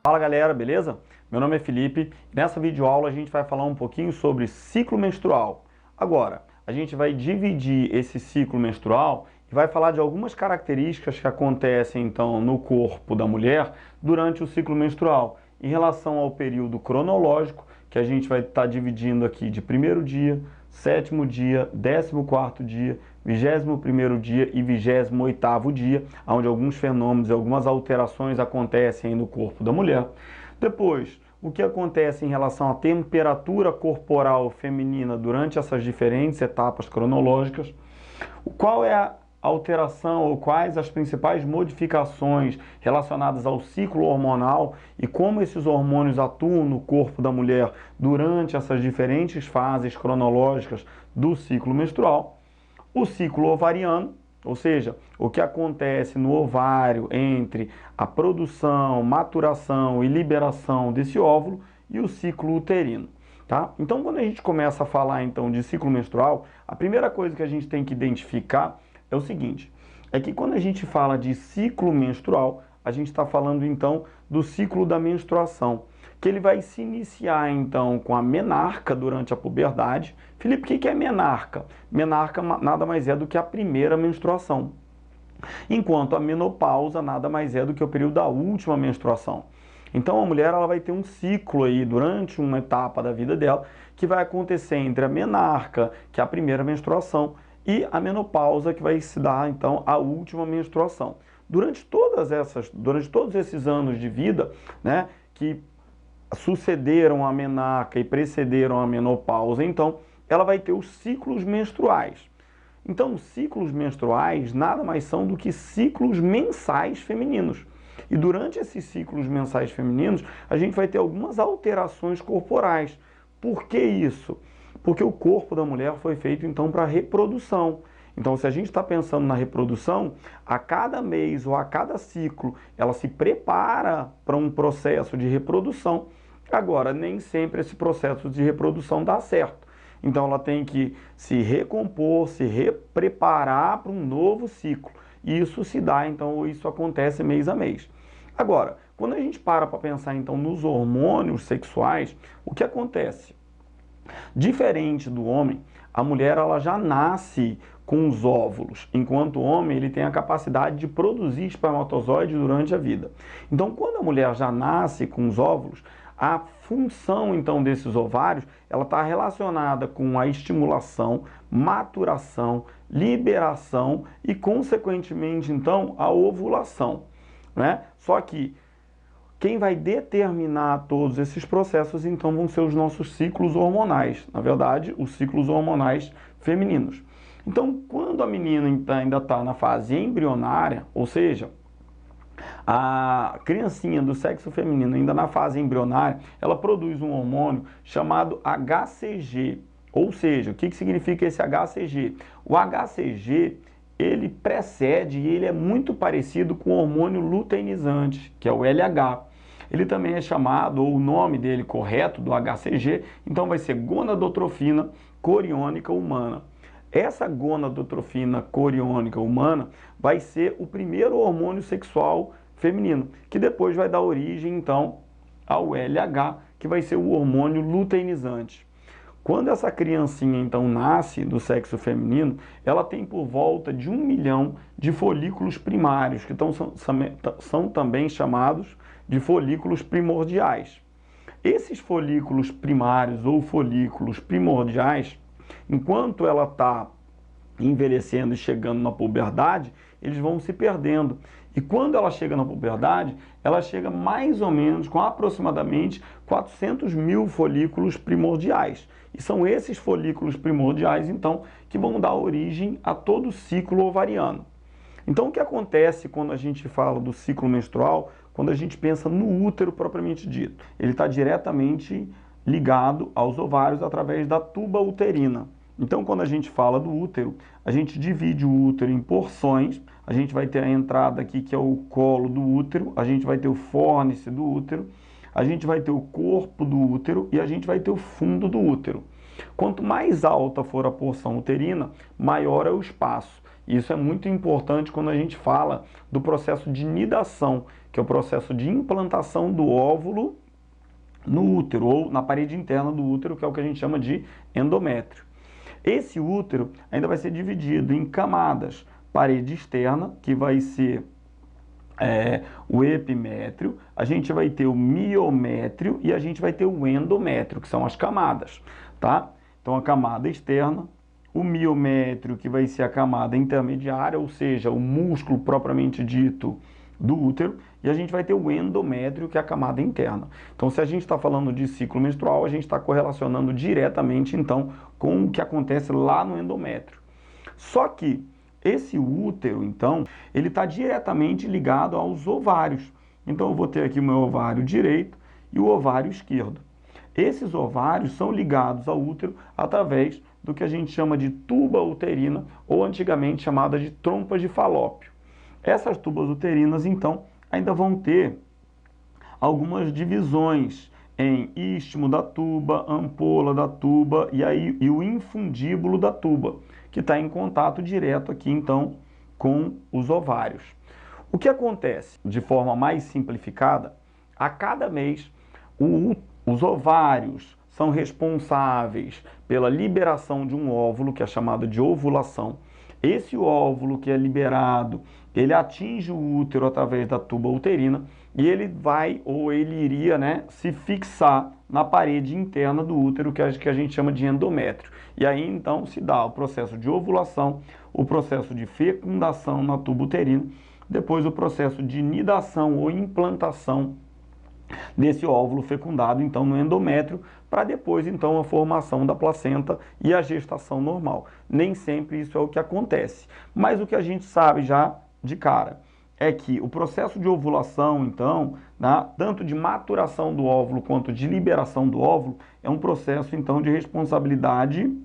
Fala galera, beleza? Meu nome é Felipe. Nessa videoaula a gente vai falar um pouquinho sobre ciclo menstrual. Agora, a gente vai dividir esse ciclo menstrual e vai falar de algumas características que acontecem então no corpo da mulher durante o ciclo menstrual, em relação ao período cronológico, que a gente vai estar dividindo aqui de primeiro dia, sétimo dia, 14º dia, 21º dia e 28º dia, onde alguns fenômenos e algumas alterações acontecem no corpo da mulher. Depois, o que acontece em relação à temperatura corporal feminina durante essas diferentes etapas cronológicas, qual é a alteração ou quais as principais modificações relacionadas ao ciclo hormonal e como esses hormônios atuam no corpo da mulher durante essas diferentes fases cronológicas do ciclo menstrual. O ciclo ovariano, ou seja, o que acontece no ovário entre a produção, maturação e liberação desse óvulo, e o ciclo uterino. Tá? Então, quando a gente começa a falar então de ciclo menstrual, a primeira coisa que a gente tem que identificar é o seguinte, é que quando a gente fala de ciclo menstrual, a gente está falando então do ciclo da menstruação, que ele vai se iniciar então com a menarca durante a puberdade. Felipe, o que é menarca? Menarca nada mais é do que a primeira menstruação, enquanto a menopausa nada mais é do que o período da última menstruação. Então a mulher ela vai ter um ciclo aí durante uma etapa da vida dela que vai acontecer entre a menarca, que é a primeira menstruação, e a menopausa, que vai se dar então a última menstruação. Durante todos esses anos de vida, né, que sucederam a menarca e precederam a menopausa, então ela vai ter os ciclos menstruais. Então, os ciclos menstruais nada mais são do que ciclos mensais femininos. E durante esses ciclos mensais femininos, a gente vai ter algumas alterações corporais. Por que isso? Porque o corpo da mulher foi feito então para reprodução. Então, se a gente está pensando na reprodução, a cada mês ou a cada ciclo, ela se prepara para um processo de reprodução. Agora, nem sempre esse processo de reprodução dá certo. Então, ela tem que se recompor, se preparar para um novo ciclo. E isso se dá, então, isso acontece mês a mês. Agora, quando a gente para pensar, então, nos hormônios sexuais, o que acontece? Diferente do homem, a mulher ela já nasce com os óvulos, enquanto o homem ele tem a capacidade de produzir espermatozoide durante a vida. Então, quando a mulher já nasce com os óvulos, a função então desses ovários ela está relacionada com a estimulação, maturação, liberação e, consequentemente, então, a ovulação, né? Só que quem vai determinar todos esses processos, então, vão ser os nossos ciclos hormonais. Na verdade, os ciclos hormonais femininos. Então, quando a menina ainda está na fase embrionária, ou seja, a criancinha do sexo feminino ainda na fase embrionária, ela produz um hormônio chamado HCG. Ou seja, o que significa esse HCG? O HCG, ele precede e ele é muito parecido com o hormônio luteinizante, que é o LH. Ele também é chamado, ou o nome dele correto do HCG, então vai ser gonadotrofina coriônica humana. Essa gonadotrofina coriônica humana vai ser o primeiro hormônio sexual feminino, que depois vai dar origem, então, ao LH, que vai ser o hormônio luteinizante. Quando essa criancinha, então, nasce do sexo feminino, ela tem por volta de 1 milhão de folículos primários, que são também chamados de folículos primordiais. Esses folículos primários ou folículos primordiais, enquanto ela está envelhecendo e chegando na puberdade, eles vão se perdendo. E quando ela chega na puberdade, ela chega mais ou menos com aproximadamente 400 mil folículos primordiais. E são esses folículos primordiais, então, que vão dar origem a todo o ciclo ovariano. Então, o que acontece quando a gente fala do ciclo menstrual, quando a gente pensa no útero propriamente dito? Ele está diretamente ligado aos ovários através da tuba uterina. Então, quando a gente fala do útero, a gente divide o útero em porções. A gente vai ter a entrada aqui, que é o colo do útero, a gente vai ter o fórnice do útero, a gente vai ter o corpo do útero e a gente vai ter o fundo do útero. Quanto mais alta for a porção uterina, maior é o espaço. Isso é muito importante quando a gente fala do processo de nidação, que é o processo de implantação do óvulo no útero ou na parede interna do útero, que é o que a gente chama de endométrio. Esse útero ainda vai ser dividido em camadas: parede externa, que vai ser o epimétrio, a gente vai ter o miométrio e a gente vai ter o endométrio, que são as camadas, tá? Então a camada externa, o miométrio, que vai ser a camada intermediária, ou seja, o músculo propriamente dito do útero, e a gente vai ter o endométrio, que é a camada interna. Então, se a gente está falando de ciclo menstrual, a gente está correlacionando diretamente, então, com o que acontece lá no endométrio. Só que esse útero, então, ele está diretamente ligado aos ovários. Então, eu vou ter aqui o meu ovário direito e o ovário esquerdo. Esses ovários são ligados ao útero através do que a gente chama de tuba uterina, ou antigamente chamada de trompas de Falópio. Essas tubas uterinas, então, ainda vão ter algumas divisões em istmo da tuba, ampola da tuba e o infundíbulo da tuba, que está em contato direto aqui, então, com os ovários. O que acontece, de forma mais simplificada, a cada mês, os ovários são responsáveis pela liberação de um óvulo, que é chamado de ovulação. Esse óvulo que é liberado, ele atinge o útero através da tuba uterina e ele vai, ou ele iria, se fixar na parede interna do útero, que a gente chama de endométrio. E aí, então, se dá o processo de ovulação, o processo de fecundação na tuba uterina, depois o processo de nidação ou implantação desse óvulo fecundado, então, no endométrio, para depois, então, a formação da placenta e a gestação normal. Nem sempre isso é o que acontece, mas o que a gente sabe já de cara é que o processo de ovulação, então, tanto de maturação do óvulo quanto de liberação do óvulo, é um processo, então, de responsabilidade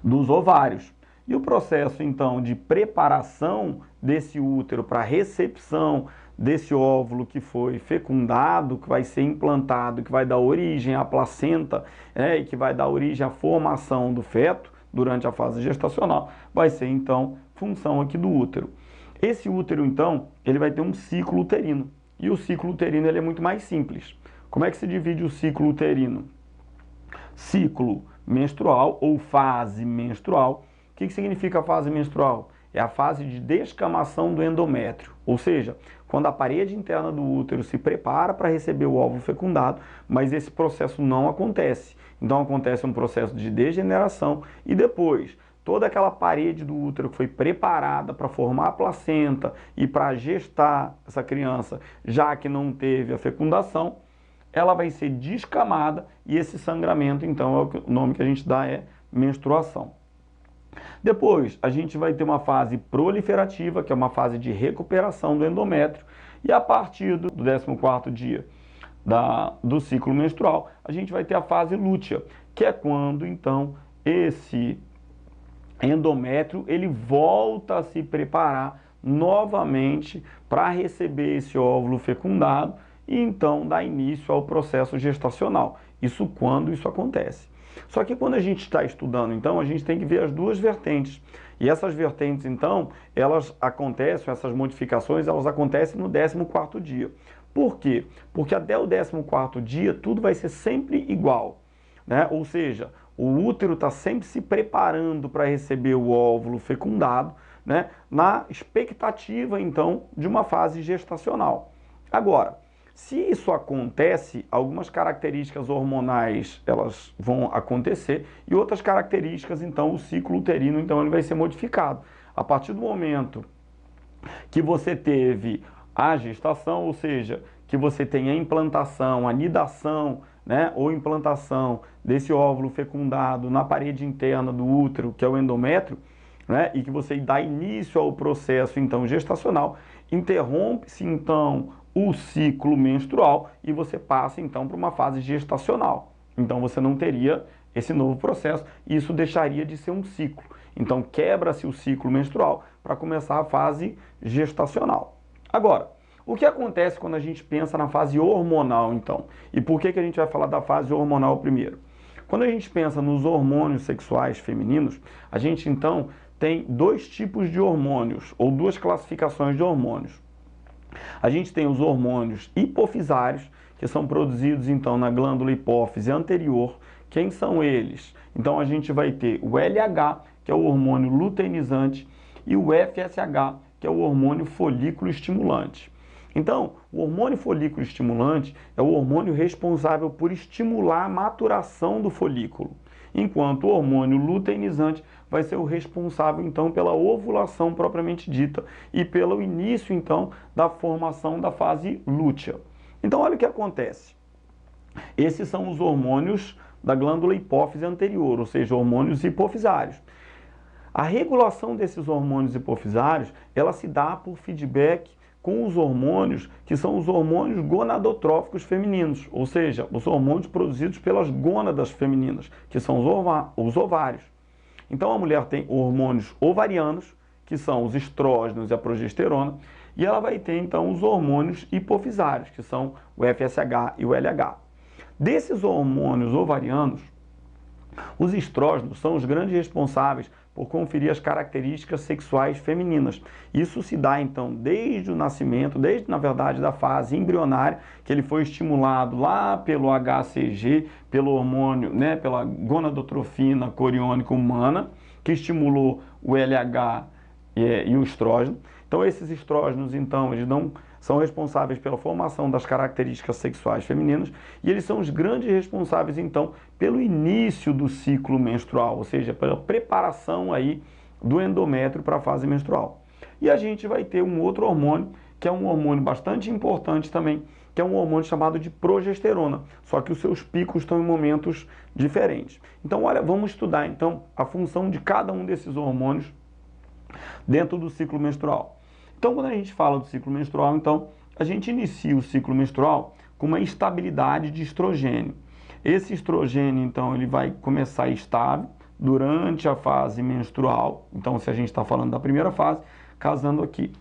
dos ovários. E o processo, então, de preparação desse útero para a recepção desse óvulo que foi fecundado, que vai ser implantado, que vai dar origem à placenta, e que vai dar origem à formação do feto durante a fase gestacional, vai ser, então, função aqui do útero. Esse útero, então, ele vai ter um ciclo uterino. E o ciclo uterino ele é muito mais simples. Como é que se divide o ciclo uterino? Ciclo menstrual ou fase menstrual. O que significa a fase menstrual? É a fase de descamação do endométrio, ou seja, quando a parede interna do útero se prepara para receber o óvulo fecundado, mas esse processo não acontece. Então acontece um processo de degeneração e depois toda aquela parede do útero que foi preparada para formar a placenta e para gestar essa criança, já que não teve a fecundação, ela vai ser descamada e esse sangramento, então, o nome que a gente dá é menstruação. Depois, a gente vai ter uma fase proliferativa, que é uma fase de recuperação do endométrio, e a partir do 14º dia do ciclo menstrual, a gente vai ter a fase lútea, que é quando, então, esse endométrio ele volta a se preparar novamente para receber esse óvulo fecundado e, então, dar início ao processo gestacional. Isso quando isso acontece. Só que quando a gente está estudando, então, a gente tem que ver as duas vertentes. E essas vertentes, então, elas acontecem, essas modificações, elas acontecem no 14º dia. Por quê? Porque até o 14º dia, tudo vai ser sempre igual, Ou seja, o útero está sempre se preparando para receber o óvulo fecundado, na expectativa, então, de uma fase gestacional. Agora, se isso acontece, algumas características hormonais elas vão acontecer e outras características, então, o ciclo uterino, então, ele vai ser modificado. A partir do momento que você teve a gestação, ou seja, que você tem a implantação, a nidação, ou implantação desse óvulo fecundado na parede interna do útero, que é o endométrio, e que você dá início ao processo, então, gestacional, interrompe-se, então, o ciclo menstrual e você passa, então, para uma fase gestacional. Então, você não teria esse novo processo e isso deixaria de ser um ciclo. Então, quebra-se o ciclo menstrual para começar a fase gestacional. Agora, o que acontece quando a gente pensa na fase hormonal, então? E por que a gente vai falar da fase hormonal primeiro? Quando a gente pensa nos hormônios sexuais femininos, a gente, então, tem dois tipos de hormônios, ou duas classificações de hormônios. A gente tem os hormônios hipofisários, que são produzidos então na glândula hipófise anterior. Quem são eles? Então a gente vai ter o LH, que é o hormônio luteinizante, e o FSH, que é o hormônio folículo estimulante. Então, o hormônio folículo estimulante é o hormônio responsável por estimular a maturação do folículo, enquanto o hormônio luteinizante vai ser o responsável, então, pela ovulação propriamente dita e pelo início, então, da formação da fase lútea. Então, olha o que acontece. Esses são os hormônios da glândula hipófise anterior, ou seja, hormônios hipofisários. A regulação desses hormônios hipofisários, ela se dá por feedback com os hormônios que são os hormônios gonadotróficos femininos, ou seja, os hormônios produzidos pelas gônadas femininas, que são os ovários. Então a mulher tem hormônios ovarianos, que são os estrógenos e a progesterona, e ela vai ter então os hormônios hipofisários, que são o FSH e o LH. Desses hormônios ovarianos, os estrógenos são os grandes responsáveis por conferir as características sexuais femininas. Isso se dá, então, desde o nascimento, desde, na verdade, da fase embrionária, que ele foi estimulado lá pelo HCG, pelo hormônio, pela gonadotrofina coriônica humana, que estimulou o LH e o estrógeno. Então, esses estrógenos, então, eles são responsáveis pela formação das características sexuais femininas e eles são os grandes responsáveis, então, pelo início do ciclo menstrual, ou seja, pela preparação aí do endométrio para a fase menstrual. E a gente vai ter um outro hormônio, que é um hormônio bastante importante também, que é um hormônio chamado de progesterona, só que os seus picos estão em momentos diferentes. Então, olha, vamos estudar, então, a função de cada um desses hormônios dentro do ciclo menstrual. Então, quando a gente fala do ciclo menstrual, então, a gente inicia o ciclo menstrual com uma instabilidade de estrogênio. Esse estrogênio, então, ele vai começar estável durante a fase menstrual. Então, se a gente está falando da primeira fase, casando aqui.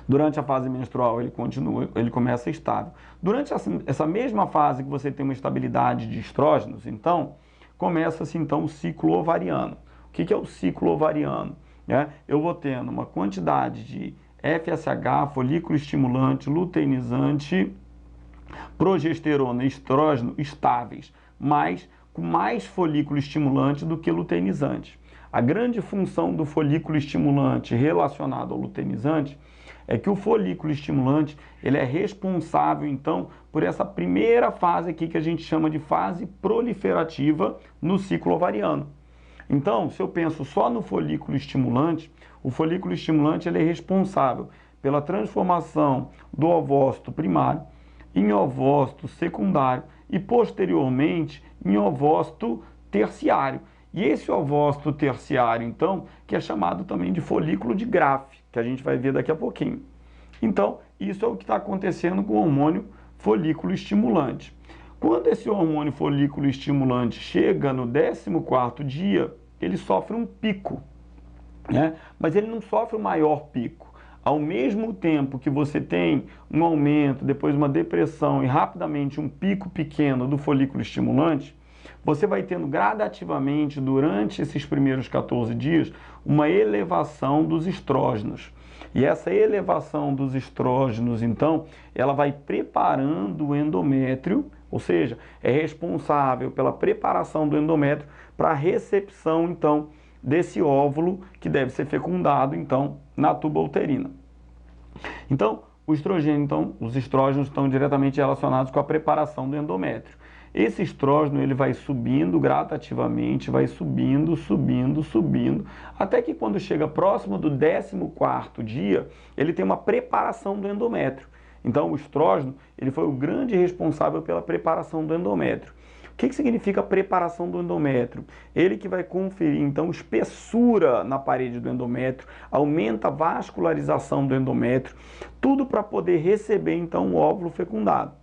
Durante a fase menstrual, ele começa estável. Durante essa mesma fase que você tem uma estabilidade de estrógenos, então, começa-se, então, o ciclo ovariano. O que é o ciclo ovariano? Eu vou tendo uma quantidade de FSH, folículo estimulante, luteinizante, progesterona e estrógeno estáveis, mas com mais folículo estimulante do que luteinizante. A grande função do folículo estimulante relacionado ao luteinizante é que o folículo estimulante ele é responsável, então, por essa primeira fase aqui que a gente chama de fase proliferativa no ciclo ovariano. Então, se eu penso só no folículo estimulante, o folículo estimulante ele é responsável pela transformação do ovócito primário em ovócito secundário e, posteriormente, em ovócito terciário. E esse ovócito terciário, então, que é chamado também de folículo de Graafi, que a gente vai ver daqui a pouquinho. Então, isso é o que está acontecendo com o hormônio folículo estimulante. Quando esse hormônio folículo estimulante chega no 14º dia, ele sofre um pico, mas ele não sofre o maior pico. Ao mesmo tempo que você tem um aumento, depois uma depressão e rapidamente um pico pequeno do folículo estimulante, você vai tendo gradativamente, durante esses primeiros 14 dias, uma elevação dos estrógenos. E essa elevação dos estrógenos, então, ela vai preparando o endométrio, ou seja, é responsável pela preparação do endométrio para a recepção, então, desse óvulo que deve ser fecundado, então, na tuba uterina. Então, o estrogênio, então, os estrógenos estão diretamente relacionados com a preparação do endométrio. Esse estrógeno ele vai subindo gradativamente, vai subindo, até que quando chega próximo do 14º dia, ele tem uma preparação do endométrio. Então, o estrógeno ele foi o grande responsável pela preparação do endométrio. O que significa preparação do endométrio? Ele que vai conferir, então, espessura na parede do endométrio, aumenta a vascularização do endométrio, tudo para poder receber, então, o óvulo fecundado.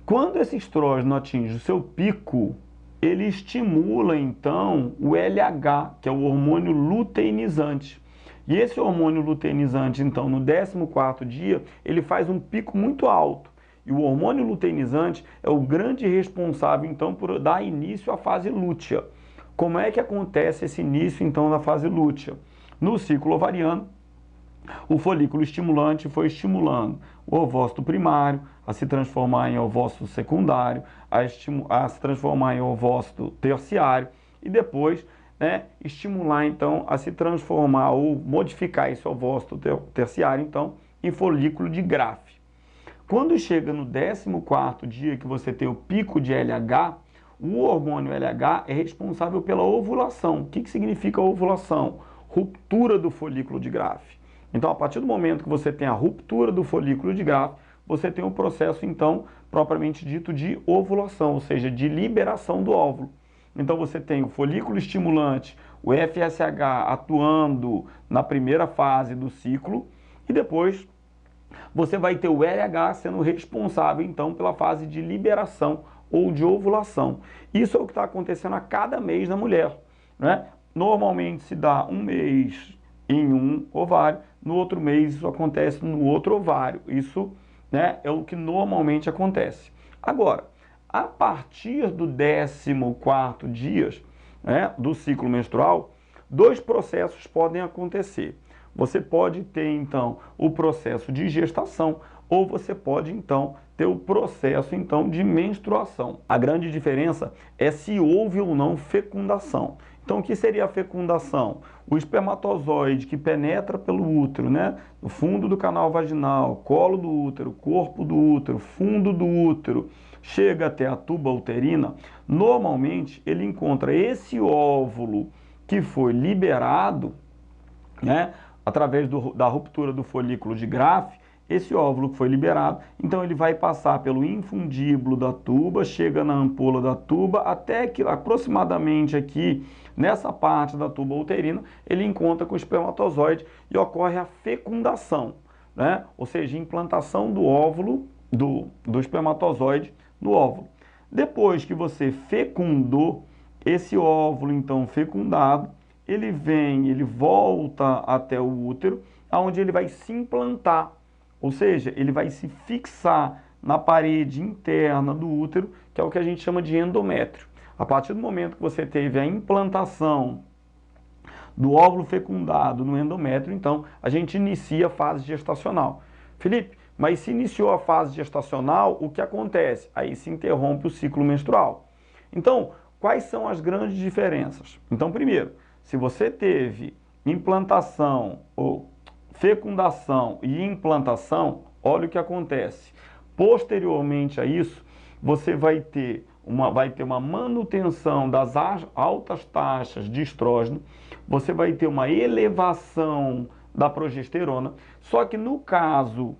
Quando esse estrógeno atinge o seu pico, ele estimula, então, o LH, que é o hormônio luteinizante. E esse hormônio luteinizante, então, no 14º dia, ele faz um pico muito alto. E o hormônio luteinizante é o grande responsável, então, por dar início à fase lútea. Como é que acontece esse início, então, da fase lútea? No ciclo ovariano, O folículo estimulante foi estimulando o ovócito primário a se transformar em ovócito secundário, a se transformar em ovócito terciário e depois, né, estimular então a se transformar ou modificar esse ovócito terciário então em folículo de Graafi. Quando chega no 14º dia que você tem o pico de LH, o hormônio LH é responsável pela ovulação. O que significa ovulação? Ruptura do folículo de Graafi. Então, a partir do momento que você tem a ruptura do folículo de Graafi, você tem o processo, então, propriamente dito de ovulação, ou seja, de liberação do óvulo. Então, você tem o folículo estimulante, o FSH, atuando na primeira fase do ciclo, e depois você vai ter o LH sendo responsável, então, pela fase de liberação ou de ovulação. Isso é o que está acontecendo a cada mês na mulher, né? Normalmente se dá um mês em um ovário, no outro mês isso acontece no outro ovário. Isso, né, é o que normalmente acontece. Agora, a partir do 14º dia, né, do ciclo menstrual, dois processos podem acontecer. Você pode ter, então, o processo de gestação ou você pode, então, ter o processo, então, de menstruação. A grande diferença é se houve ou não fecundação. Então, o que seria a fecundação? O espermatozoide que penetra pelo útero, né? No fundo do canal vaginal, colo do útero, corpo do útero, fundo do útero, chega até a tuba uterina, normalmente ele encontra esse óvulo que foi liberado, né, através da ruptura do folículo de Graafi, esse óvulo que foi liberado, então ele vai passar pelo infundíbulo da tuba, chega na ampola da tuba, até que aproximadamente aqui, nessa parte da tuba uterina, ele encontra com o espermatozoide e ocorre a fecundação, né? Ou seja, implantação do óvulo, do espermatozoide no óvulo. Depois que você fecundou, esse óvulo então fecundado, ele volta até o útero, onde ele vai se implantar, ou seja, ele vai se fixar na parede interna do útero, que é o que a gente chama de endométrio. A partir do momento que você teve a implantação do óvulo fecundado no endométrio, então a gente inicia a fase gestacional. Felipe, mas se iniciou a fase gestacional, o que acontece? Aí se interrompe o ciclo menstrual. Então, quais são as grandes diferenças? Então, primeiro, se você teve implantação ou fecundação e implantação, olha o que acontece. Posteriormente a isso, você vai ter uma manutenção das altas taxas de estrógeno, você vai ter uma elevação da progesterona, só que no caso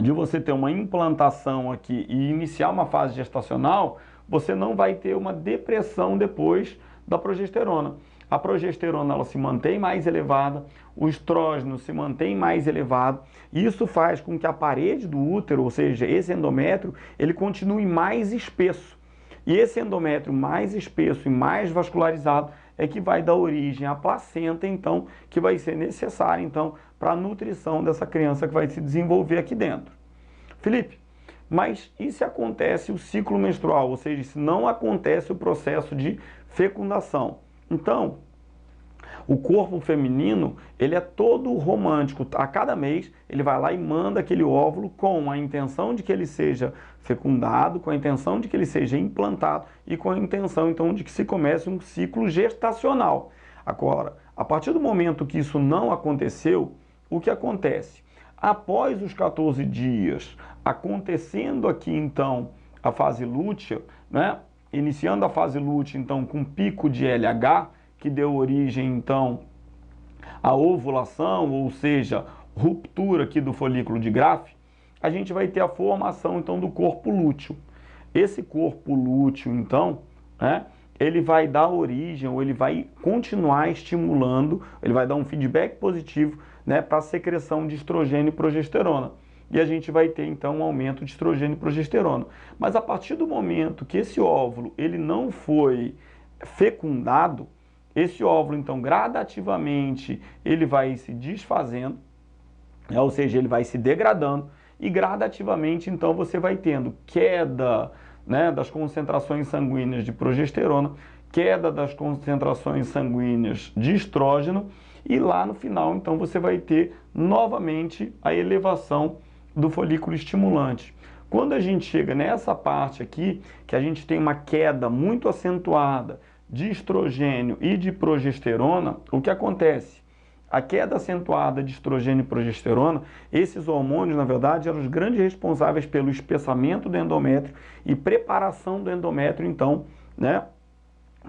de você ter uma implantação aqui e iniciar uma fase gestacional, você não vai ter uma depressão depois da progesterona. A progesterona ela se mantém mais elevada, o estrógeno se mantém mais elevado, e isso faz com que a parede do útero, ou seja, esse endométrio, ele continue mais espesso. E esse endométrio mais espesso e mais vascularizado é que vai dar origem à placenta, então, que vai ser necessária, então, para a nutrição dessa criança que vai se desenvolver aqui dentro. Felipe, mas e se acontece o ciclo menstrual, ou seja, se não acontece o processo de fecundação? Então, o corpo feminino, ele é todo romântico. A cada mês, ele vai lá e manda aquele óvulo com a intenção de que ele seja fecundado, com a intenção de que ele seja implantado e com a intenção, então, de que se comece um ciclo gestacional. Agora, a partir do momento que isso não aconteceu, o que acontece? Após os 14 dias, acontecendo aqui, então, a fase lútea, né? Iniciando a fase lútea, então, com pico de LH, que deu origem, então, à ovulação, ou seja, ruptura aqui do folículo de Graafi, a gente vai ter a formação, então, do corpo lúteo. Esse corpo lúteo, então, né, ele vai dar origem, ou ele vai continuar estimulando, ele vai dar um feedback positivo, né, para a secreção de estrogênio e progesterona. E a gente vai ter, então, um aumento de estrogênio e progesterona. Mas a partir do momento que esse óvulo ele não foi fecundado, esse óvulo, então, gradativamente, ele vai se desfazendo, né, ou seja, ele vai se degradando, e gradativamente, então, você vai tendo queda, né, das concentrações sanguíneas de progesterona, queda das concentrações sanguíneas de estrógeno, e lá no final, então, você vai ter novamente a elevação do folículo estimulante. Quando a gente chega nessa parte aqui, que a gente tem uma queda muito acentuada de estrogênio e de progesterona, o que acontece? A queda acentuada de estrogênio e progesterona, esses hormônios, na verdade, eram os grandes responsáveis pelo espessamento do endométrio e preparação do endométrio, então, né,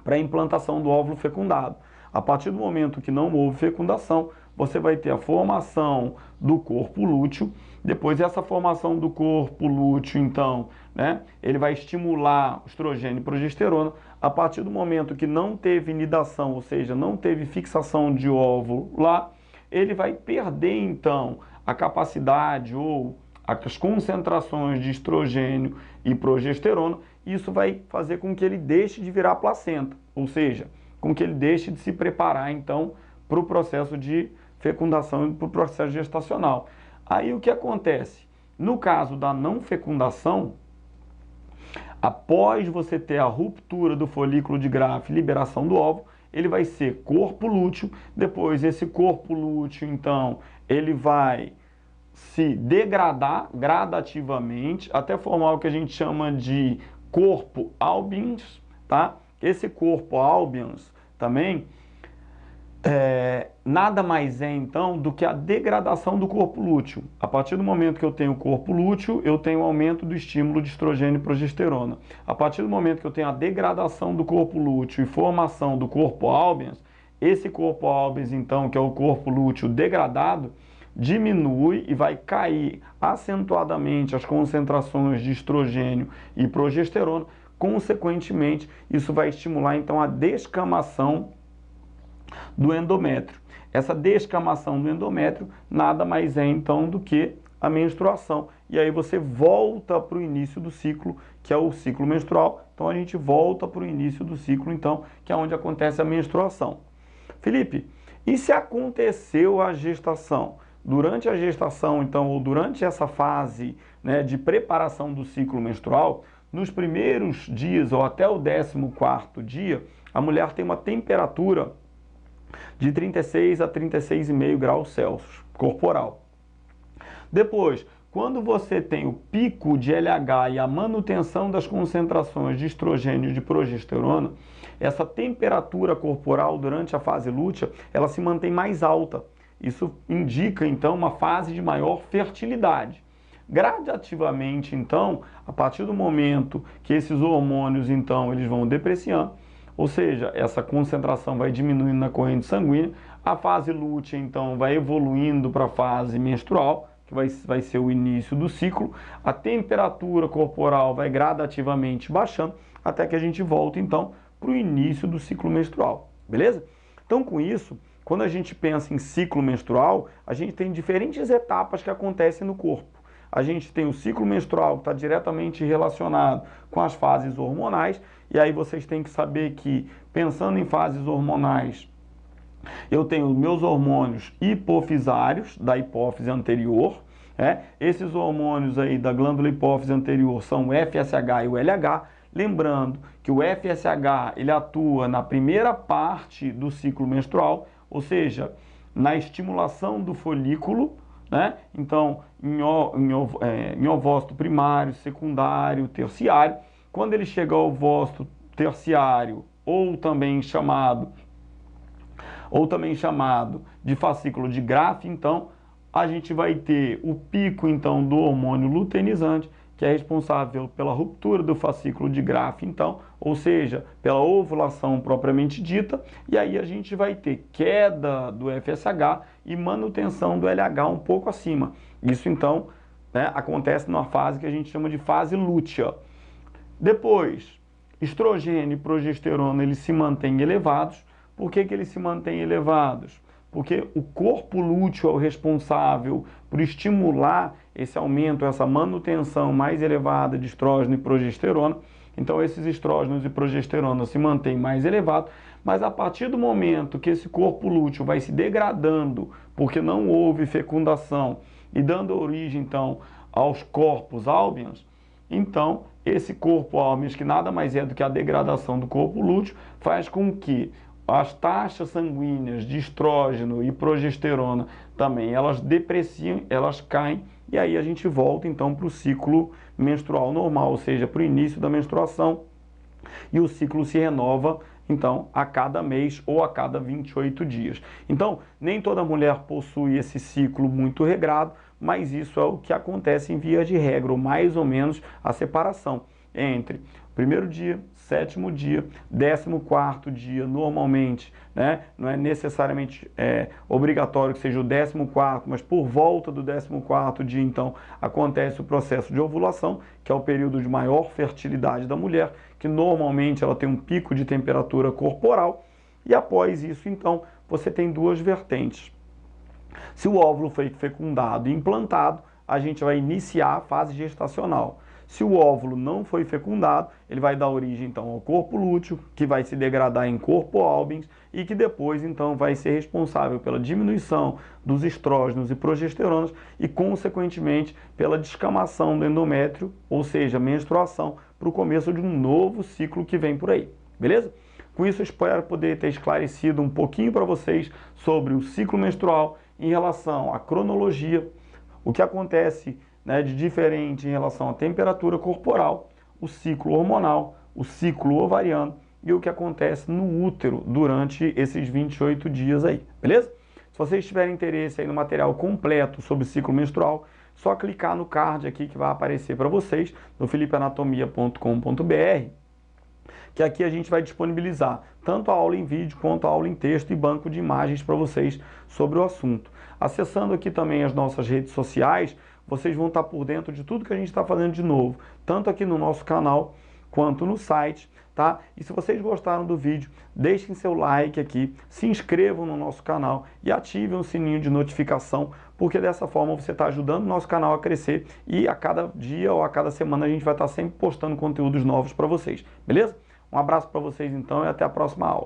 para a implantação do óvulo fecundado. A partir do momento que não houve fecundação, você vai ter a formação do corpo lúteo. Depois essa formação do corpo lúteo, então, né, ele vai estimular o estrogênio e progesterona. A partir do momento que não teve nidação, ou seja, não teve fixação de óvulo lá, ele vai perder, então, a capacidade ou as concentrações de estrogênio e progesterona. Isso vai fazer com que ele deixe de virar placenta, ou seja, com que ele deixe de se preparar, então, para o processo de fecundação e para o processo gestacional. Aí o que acontece? No caso da não fecundação, após você ter a ruptura do folículo de Graafi e liberação do óvulo, ele vai ser corpo lúteo. Depois esse corpo lúteo, então, ele vai se degradar gradativamente até formar o que a gente chama de corpo albians, tá? Esse corpo albians também nada mais é então do que a degradação do corpo lúteo. A partir do momento que eu tenho o corpo lúteo, eu tenho o aumento do estímulo de estrogênio e progesterona. A partir do momento que eu tenho a degradação do corpo lúteo e formação do corpo albians, esse corpo albians então, que é o corpo lúteo degradado, diminui e vai cair acentuadamente as concentrações de estrogênio e progesterona. Consequentemente, isso vai estimular então a descamação do endométrio. Essa descamação do endométrio nada mais é então do que a menstruação. E aí você volta para o início do ciclo, que é o ciclo menstrual. Então a gente volta para o início do ciclo, então, que é onde acontece a menstruação. Felipe, e se aconteceu a gestação? Durante a gestação, então, ou durante essa fase, né, de preparação do ciclo menstrual, nos primeiros dias ou até o 14º dia, a mulher tem uma temperatura de 36 a 36,5 graus Celsius corporal. Depois, quando você tem o pico de LH e a manutenção das concentrações de estrogênio e de progesterona, essa temperatura corporal durante a fase lútea, ela se mantém mais alta. Isso indica, então, uma fase de maior fertilidade. Gradativamente, então, a partir do momento que esses hormônios, então, eles vão depreciando, ou seja, essa concentração vai diminuindo na corrente sanguínea, a fase lútea, então, vai evoluindo para a fase menstrual, que vai ser o início do ciclo, a temperatura corporal vai gradativamente baixando, até que a gente volta, então, para o início do ciclo menstrual, beleza? Então, com isso, quando a gente pensa em ciclo menstrual, a gente tem diferentes etapas que acontecem no corpo. A gente tem o ciclo menstrual que está diretamente relacionado com as fases hormonais, e aí vocês têm que saber que, pensando em fases hormonais, eu tenho meus hormônios hipofisários da hipófise anterior. Esses hormônios aí da glândula hipófise anterior são o FSH e o LH. Lembrando que o FSH ele atua na primeira parte do ciclo menstrual, ou seja, na estimulação do folículo, né? Então, em ovócito primário, secundário, terciário. Quando ele chega ao ovócito terciário, ou também chamado de fascículo de Graafi, então, a gente vai ter o pico, então, do hormônio luteinizante, que é responsável pela ruptura do fascículo de Graafi, então, ou seja, pela ovulação propriamente dita, e aí a gente vai ter queda do FSH e manutenção do LH um pouco acima. Isso, então, né, acontece numa fase que a gente chama de fase lútea. Depois, estrogênio e progesterona, eles se mantêm elevados. Por que eles se mantêm elevados? Porque o corpo lúteo é o responsável por estimular esse aumento, essa manutenção mais elevada de estrógeno e progesterona. Então, esses estrógenos e progesterona se mantêm mais elevados, mas a partir do momento que esse corpo lúteo vai se degradando, porque não houve fecundação, e dando origem, então, aos corpos albians, então, esse corpo albians, que nada mais é do que a degradação do corpo lúteo, faz com que as taxas sanguíneas de estrógeno e progesterona também, elas depreciam, elas caem, e aí a gente volta então para o ciclo menstrual normal, ou seja, para o início da menstruação, e o ciclo se renova então a cada mês ou a cada 28 dias. Então, nem toda mulher possui esse ciclo muito regrado, mas isso é o que acontece em via de regra, ou mais ou menos a separação entre primeiro dia, sétimo dia, 14º dia, normalmente, né? Não é necessariamente obrigatório que seja o 14º, mas por volta do 14º dia, então, acontece o processo de ovulação, que é o período de maior fertilidade da mulher, que normalmente ela tem um pico de temperatura corporal, e após isso, então, você tem duas vertentes. Se o óvulo foi fecundado e implantado, a gente vai iniciar a fase gestacional. Se o óvulo não foi fecundado, ele vai dar origem então ao corpo lúteo, que vai se degradar em corpo albens e que depois então vai ser responsável pela diminuição dos estrógenos e progesteronas e consequentemente pela descamação do endométrio, ou seja, menstruação, para o começo de um novo ciclo que vem por aí, beleza? Com isso eu espero poder ter esclarecido um pouquinho para vocês sobre o ciclo menstrual em relação à cronologia, o que acontece de diferente em relação à temperatura corporal, o ciclo hormonal, o ciclo ovariano e o que acontece no útero durante esses 28 dias aí, beleza? Se vocês tiverem interesse aí no material completo sobre o ciclo menstrual, só clicar no card aqui que vai aparecer para vocês no felipeanatomia.com.br, que aqui a gente vai disponibilizar tanto a aula em vídeo quanto a aula em texto e banco de imagens para vocês sobre o assunto. Acessando aqui também as nossas redes sociais, vocês vão estar por dentro de tudo que a gente está fazendo de novo, tanto aqui no nosso canal quanto no site, tá? E se vocês gostaram do vídeo, deixem seu like aqui, se inscrevam no nosso canal e ativem o sininho de notificação, porque dessa forma você está ajudando o nosso canal a crescer e a cada dia ou a cada semana a gente vai estar sempre postando conteúdos novos para vocês, beleza? Um abraço para vocês então e até a próxima aula.